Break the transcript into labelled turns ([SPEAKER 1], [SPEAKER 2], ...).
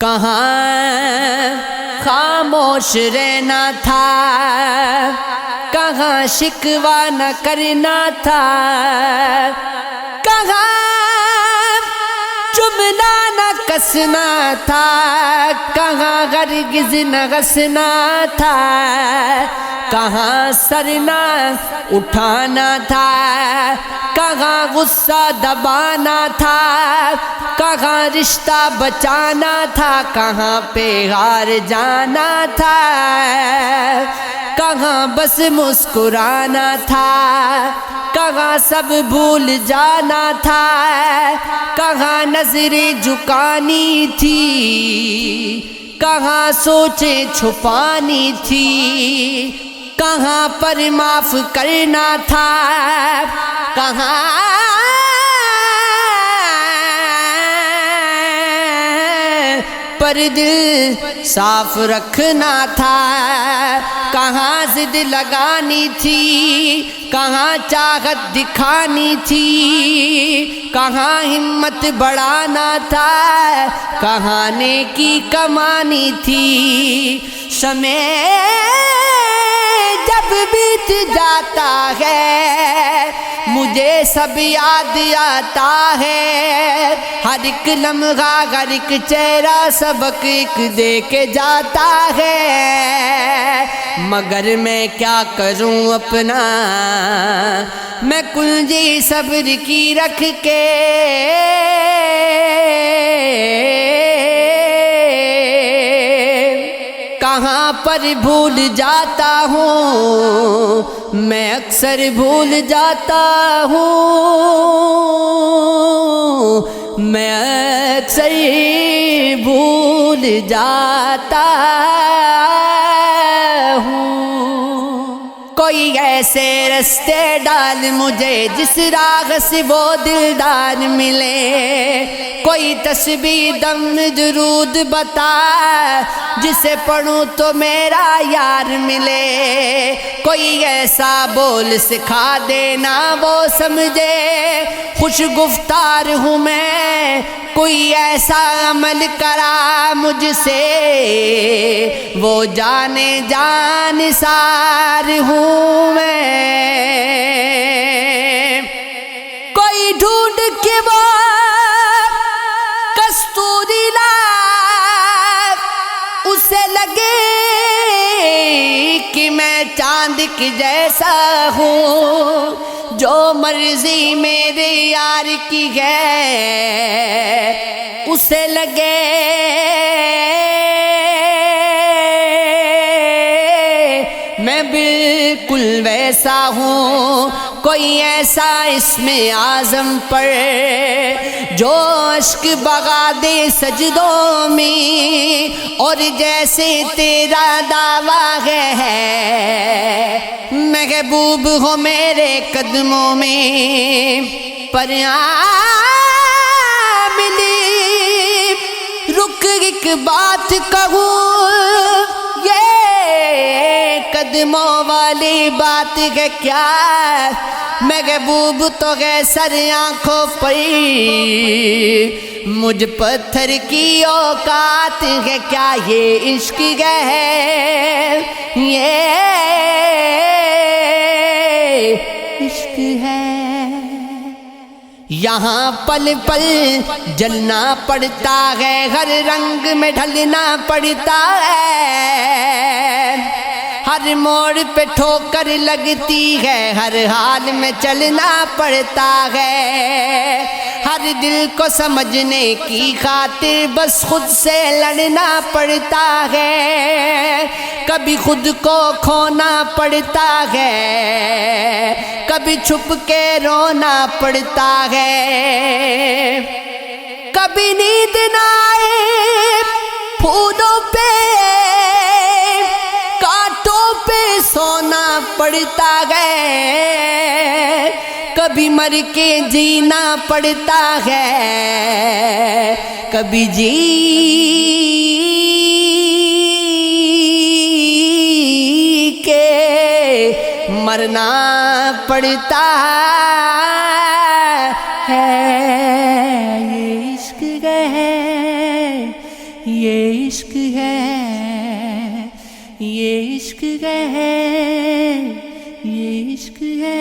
[SPEAKER 1] کہاں خاموش رہنا تھا، کہاں شکوہ نہ کرنا تھا، کہاں چمنا نہ کسنا تھا، کہاں ہرگز نہ ہنسنا تھا، کہاں سر نہ اٹھانا تھا، کہاں غصہ دبانا تھا، کہاں رشتہ بچانا تھا، کہاں پہ ہار جانا تھا، کہاں بس مسکرانا تھا، کہاں سب بھول جانا تھا، کہاں نظریں جھکانی تھی، کہاں سوچیں چھپانی تھی، کہاں پر معاف کرنا تھا، کہاں پر دل صاف رکھنا تھا، کہاں ضد لگانی تھی، کہاں چاہت دکھانی تھی، کہاں ہمت بڑھانا تھا، کہاں نیکی کمانی تھی۔ سمے جب بیت جاتا ہے مجھے سب یاد آتا ہے، ہر ایک لمحہ ہر ایک چہرہ سبق ایک دے کے جاتا ہے، مگر میں کیا کروں اپنا میں کنجی صبر کی رکھ کے، کہاں پر بھول جاتا ہوں میں اکثر بھول جاتا ہوں، میں اکثر بھول جاتا ہوں۔ کوئی ایسے رستے ڈال مجھے جس راہ سے وہ دلدار ملے، کوئی تسبیح دم درود بتا جسے پڑھوں تو میرا یار ملے، کوئی ایسا بول سکھا دینا وہ سمجھے خوش گفتار ہوں میں، کوئی ایسا عمل کرا مجھ سے وہ جانے جان سار ہوں میں، کوئی ڈھونڈ کے وہ کستوری لا اسے لگے کہ میں چاند کی جیسا ہوں، جو مرضی میرے یار کی ہے اسے لگے میں بالکل ویسا ہوں، کوئی ایسا اسم اعظم پر جو اشک بغا دے سجدوں میں، اور جیسے تیرا دعویٰ ہے محبوب ہو میرے قدموں میں، پر ملی رک ایک بات کہوں، یہ قدموں والی بات ہے کیا، محبوب تو ہے سر آنکھوں پر، مجھ پتھر کی اوقات ہے کیا، یہ عشق ہے یہ عشق ہے۔ یہاں پل پل جلنا پڑتا ہے، ہر رنگ میں ڈھلنا پڑتا ہے، ہر موڑ پہ ٹھوکر لگتی ہے، ہر حال میں چلنا پڑتا ہے، ہر دل کو سمجھنے کی خاطر بس خود سے لڑنا پڑتا ہے، کبھی خود کو کھونا پڑتا ہے، کبھی چھپ کے رونا پڑتا ہے، کبھی نیند نہ آئے پھولوں پہ کانٹوں پہ سونا پڑتا ہے، کبھی مر کے جینا پڑتا ہے، کبھی جی کے مرنا پڑتا ہے، یہ عشق ہے یہ عشق ہے، یہ عشق ہے، یہ عشق ہے۔